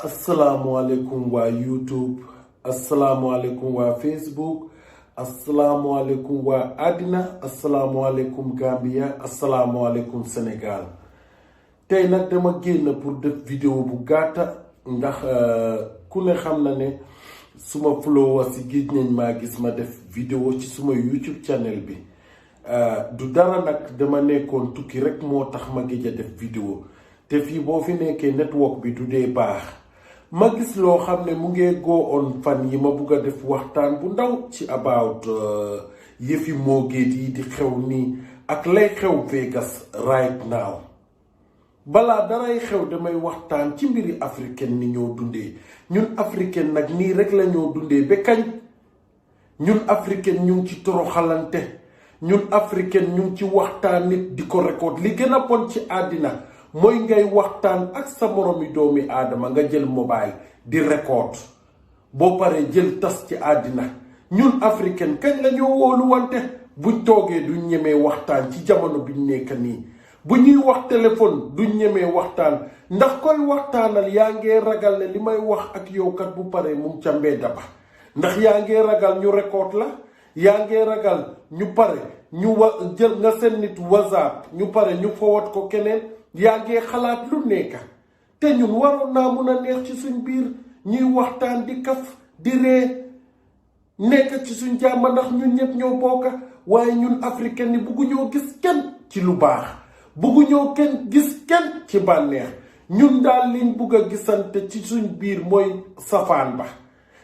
Assalamualaikum wa YouTube, assalamualaikum wa Facebook, assalamualaikum wa àddina, assalamualaikum Gambia, assalamualaikum Sénégal. Tey nag dama génn pour def vidéo bu gàtta ndax ku ne xam na ne suma followers si géej nañ maa gis ma def vidéo ci suma YouTube channel bi. Du dara nag dama nekkoon tukki rek moo tax ma géej a def vidéo te fii boo fi nekkee network bi du dee baax. Ma gis loo xam ne mu ngee go on fan yi ma bugg a def waxtaan bu ndaw ci about yëfi Mo Gates yi di xew nii ak lay xew Vegas right now. Balaa daray xew damay waxtaan ci mbiri africaine ni ñoo dundee ñun africaine nag nii rek la ñoo dundee ba kañ. Ñun africaine ñu ngi ci toroxalante ñun africaine ñu ngi ci waxtaan nit di ko record li gën a bon ci àddina mooy ngay waxtaan ak sa moromi doomi aadama nga jël mobile di record boo paree jël tas ci àddina. Ñun africaine kañ la ñoo wóolu wante buñ toogee duñ ñemee waxtaan ci jamono biñ nekk nii. Bu ñuy wax téléphone duñ ñemee waxtaan ndax koy waxtaanal yaa ngee ragal ne li may wax ak yow kat bu paree mu ca mbedda ba ndax yaa ngee ragal ñu record la yaa ngee ragal ñu pare ñu jël nga seen nit WhatsApp ñu pare ñu forward ko keneen yaa ngee xalaat lu nekka te ñun waroon naa mun a neex ci suñ biir ñuy waxtaan di kaf di ree nekk ci suñ jàmm ndax ñun ñëpp ñoo bokka waaye ñun africain ni bugguñoo gis kenn ci lu baax bugguñoo kenn gis kenn ci bànneex ñun daal liñ bugg a gisante ci suñ biir mooy safaan ba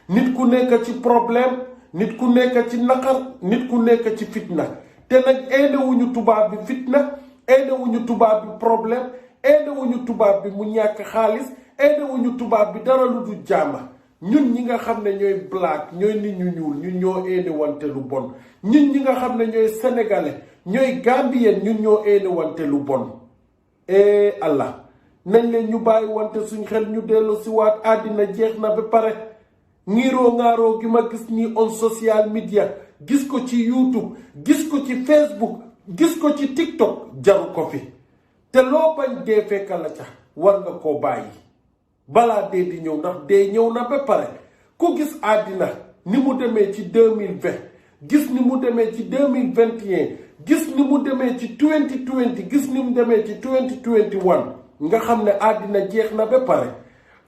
nit ku nekk ci problème nit ku nekk ci naqar nit ku nekk ci fitna te nag eendewuñu tubaab bi fitna eendewuñu tubaab bi problème eendewuñu tubaab bi mu ñàkk xaalis eendewuñu tubaab bi dara lu du jàmma ñun ñi nga xam ne ñooy black ñooy nit ñu ñuul ñun ñoo eendewante lu bon ñun ñi nga xam ne ñooy sénégalais ñooy gambien ñun ñoo eendewante lu bon Allah nañ leen ñu bàyyi wante suñ xel ñu dellu si waat àddina jeex na ba pare ngiroo ngaaroo gi ma gis nii on social media gis ko ci YouTube gis ko ci Facebook gis ko ci TikTok jaru ko fi te loo bañ dee fekka la ca war nga koo bàyyi balaa dee di ñëw ndax dee ñëw na ba pare ku gis àddina ni mu demee ci 2020 gis ni mu demee ci 2021 gis ni mu demee ci 2020 gis ni mu demee ci 2021 nga xam ne àddina jeex na ba pare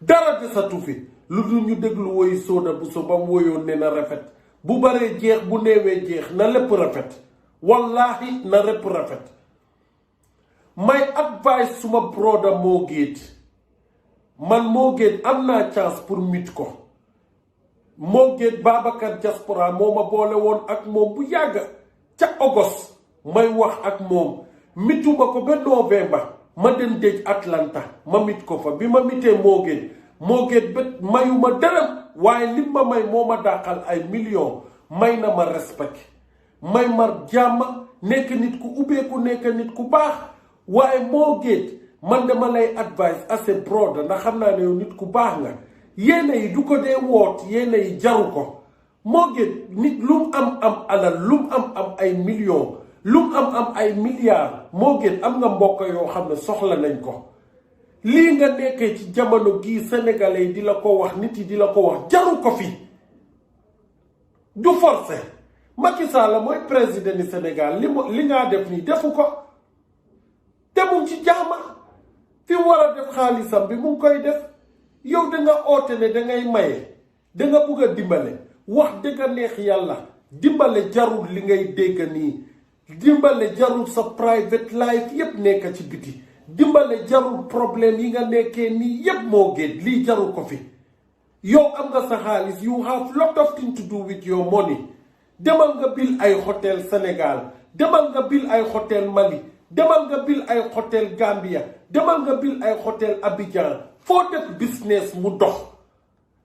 dara desatu fi lu dul ñu déglu woy Soda Bousso ba mu woyoon ne na rafet bu baree jeex bu neewee jeex na lépp rafet wallahi na lépp rafet. May advice suma brother Mo Gates man Mo Gates am naa chance pour mit ko Mo Gates Babacar Diaspora moo ma boole woon ak moom bu yàgg ca August may wax ak moom mituma ko ba Novembre ma dem dëj Atlanta ma mit ko fa bi ma mitee Mo Gates ba mayuma dërëm waaye lim ma may moo ma dàqal ay millions may na ma respect may ma jàmm nekk nit ku ubbeeku nekk nit ku baax waaye Mo Gates man dama lay advice as a brother ndax xam naa ne yow nit ku baax nga yéene yi du ko dee woot yéene yi jaru ko Mo Gates nit lu mu am alal lu mu am ay millions lu mu am ay milliards Mo Gates am nga mbokk yoo xam ne soxla nañ ko lii nga nekkee ci jamono gii sénégalais yi di la ko wax nit yi di la ko wax jaru ko fi du forcé Macky Sall mooy président du Sénégal li ngaa def nii defu ko te mu ci jaama fi mu war a def xaalisam bi mu ngi koy def yow da nga oote ne da ngay maye da nga bugg a dimbale wax dëgg neex yàlla dimbale jarul li ngay dégg nii dimbale jarul sa private life yépp nekk ci biti dimbale jarul problème yi nga nekkee nii yépp Mo Gates lii jarul ko fi yow am nga sa xaalis you have lot of things to do with your money demal nga bil ay hôtel Sénégal demal nga bil ay hôtel Mali demal nga bil ay hôtel Gambia demal nga bil ay hôtel Abidjan foo def business mu dox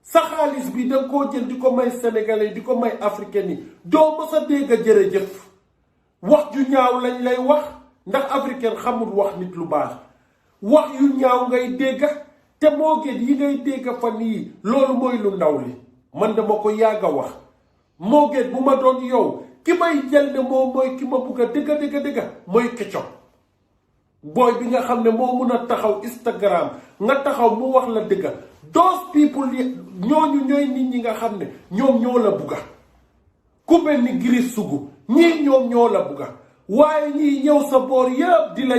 sa xaalis bi danga koo jël di ko may sénégalais di ko may africain yi doo mës a dégg jërëjëf wax ju ñaaw lañ lay wax ndax africain xamul wax nit lu baax wax yu ñaaw ngay dégg te Mo Gates yi ngay dégg fan yii loolu mooy lu ndaw li man dama ko yàgg a wax Mo Gates bu ma doon yow ki may jël ne moom mooy ki ma bugg a dëgg mooy Ketchup booy bi nga xam ne moo mun a taxaw Instagram nga taxaw mu wax la dëgga those people ñooñu ñooy nit ñi nga xam ne ñoom ñoo la bugga ku mel ni Gris Sougou ñii ñoom ñoo la bugga waaye ñii ñëw sa boor yëpp di la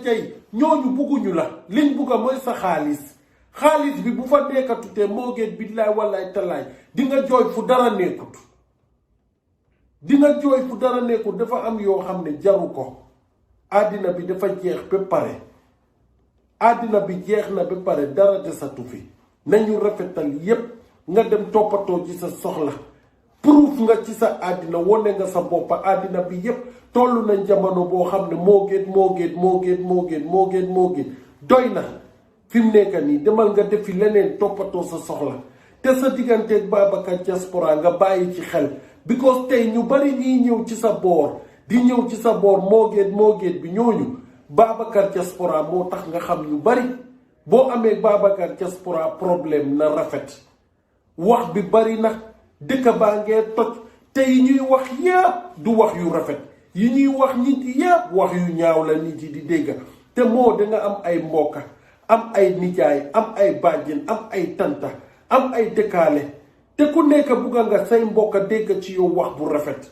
jay ñooñu bugguñu la liñ bugga mooy sa xaalis bi bu fa nekkatutee moo gën billaay wallaay tallaay di nga jooy fu dara nekkut dafa am yoo xam ne jaru ko àddina bi dafa jeex ba pare àddina bi jeex na ba pare dara desatu fi nañu rafetal yépp nga dem toppatoo ci sa soxla proof nga ci sa àddina wone nga sa boppa àddina bi yépp tollu nañ jamono boo xam ne moo gën doy na fi mu nekk nii demal nga defi leneen toppatoo sa soxla te sa digganteeg Babacar Diaspora nga bàyyi ci xel because tey ñu bari ñiy ñëw ci sa boor moo gën bi ñooñu Babacar Diaspora moo tax nga xam ñu bari boo amee Babacar Diaspora problème na rafet wax bi bari na dëkk baa ngee toj te yi ñuy wax yépp du wax yu rafet yi ñuy wax nit yépp wax yu ñaaw la nit yi di dégg te moo danga am ay mbokka am ay nijaay am ay bàjjen am ay tanta am ay dëkkaale te ku nekk bugga nga say mbokka dégg ci yow wax bu rafet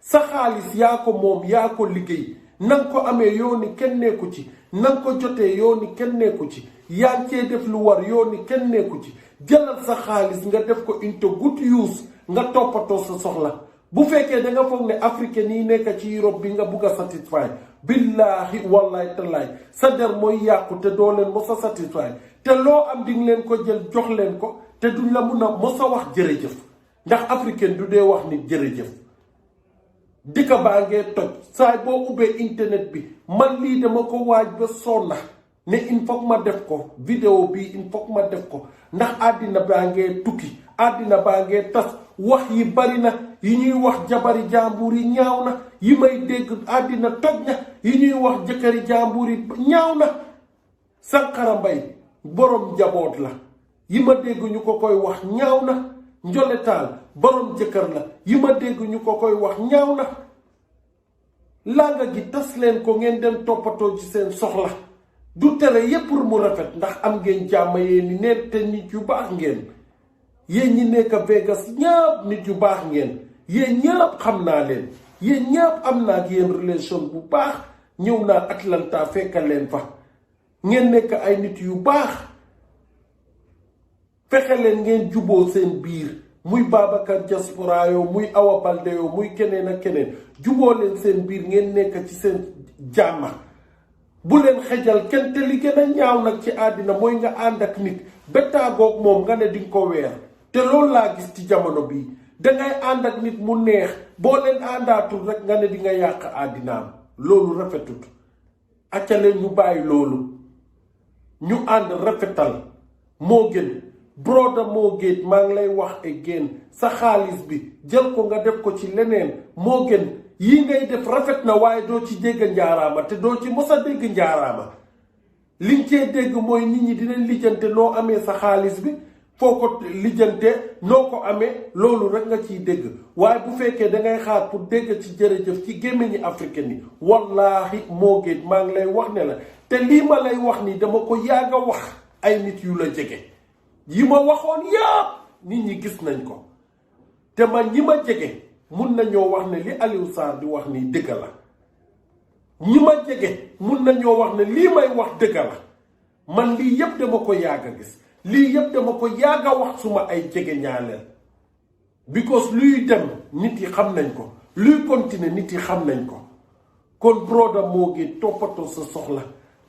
sa xaalis yaa ko moom yaa ko liggéey nanga ko amee yooni kenn nekku ci nanga ko jotee yooni kenn nekku ci yaa ngi cee def lu war yooni kenn nekku ci jëlal sa xaalis nga def ko into good use nga toppatoo sa soxla bu fekkee danga foog ne africain yi nekk ci Europe bi nga bugg a satisfy billaahi wallahi tallaay sa der mooy yàqu te doo leen mos a satisfy te loo am di nga leen ko jël jox leen ko te duñ la mun a mos a wax jërëjëf ndax africain du dee wax nit jërëjëf dika baa ngee toj saay boo ubbee internet bi man lii dama ko waaj ba sonna ne il faut ma def ko vidéo bi il faut ma def ko ndax àddina baa ngee tukki àddina baa ngee tas wax yi bari na yi ñuy wax jabari jàmbur yi ñaaw na yi may dégg àddina toj na yi ñuy wax jëkkëri jàmbur yi ñaaw na Sankara Mbay borom njaboot la yi ma dégg ñu ko koy wax ñaaw na Njole Taal borom jëkkër la yi ma dégg ñu ko koy wax ñaaw na langa gi tas leen ko ngeen dem toppatoo ci seen soxla du tere yépp pour mu rafet ndax am ngeen jàmm yéen ni neen te nit yu baax ngeen yéen ñi nekk Vegas ñëpp nit yu baax ngeen yéen ñëpp xam naa leen yéen ñëpp am naa ak yéen relation bu baax ñëw naa Atlanta fekka leen fa ngeen nekk ay nit yu baax fexe leen ngeen juboo seen biir muy Babacar Diaspora yow muy Awa Balde yow muy keneen ak keneen juboo leen seen biir ngeen nekk ci seen jàmma bu leen xejal kenn te li gën a ñaaw nag ci àddina mooy nga ànd ak nit bettaagoog moom nga ne dinga ko weer te loolu laa gis ci jamono bii dangay ànd ak nit mu neex boo leen àndaatul rek nga ne di nga yàq àddinaam loolu rafetut acca leen ñu bàyyi loolu ñu ànd rafetal moo gën broda moo géet maa ngi lay wax again sa xaalis bi jël ko nga def ko ci leneen moo gën yii ngay def rafet na waaye doo ci dégg njaaraama te doo ci mos a dégg njaaraama liñ cee dégg mooy nit ñi dinañ lijjante noo amee sa xaalis bi foo ko lijjante noo ko amee loolu rek nga ciy dégg waaye bu fekkee dangay xaar pour dégg ci jërëjëf ci gémmiñi africain yi wallaahi moo géet maa ngi lay wax ne la te lii ma lay wax nii dama ko yàgg a wax ay nit yu la jege yi ma waxoon yëpp nit ñi gis nañ ko te man ñi ma jege mun nañoo wax ne li Aliou Sarr di wax nii dëgg la ñi ma jege mun nañoo wax ne lii may wax dëgg la man lii yëpp dama ko yàgg a gis lii yëpp dama ko yàgg a wax suma ay jege ñaaleel because luy dem nit yi xam nañ ko luy continuer nit yi xam nañ ko kon broda moo gi toppatoo sa soxla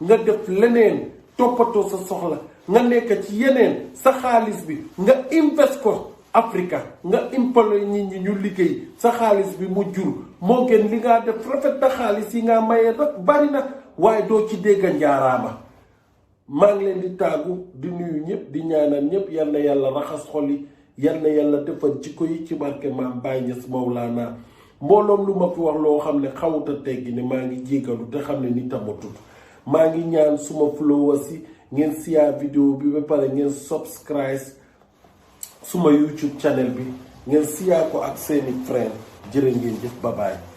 nga def leneen toppatoo sa soxla nga nekk ci yeneen sa xaalis bi nga invest ko Africa nga impale nit ñi ñu liggéey sa xaalis bi mu jur moo gën li nga def rafet na xaalis yi nga maye rek bari na waaye doo ci dégg njaaraama maa ngi leen di tàggu di nuyu ñëpp di ñaanal ñëpp yal na yàlla raxas xol yi yal na yàlla defal jikko yi ci barke maam Baye Niass Mawlana mbooloom lu ma fi wax loo xam ne xawut a teggi ne maa ngi jégalu te xam ne ni tamatut maa ngi ñaan suma followers yi ngeen siyaa vidéo bi ba pare ngeen subscribe suma YouTube channel bi ngeen siyaa ko ak seeni friend jërë ngeen jëf bye bye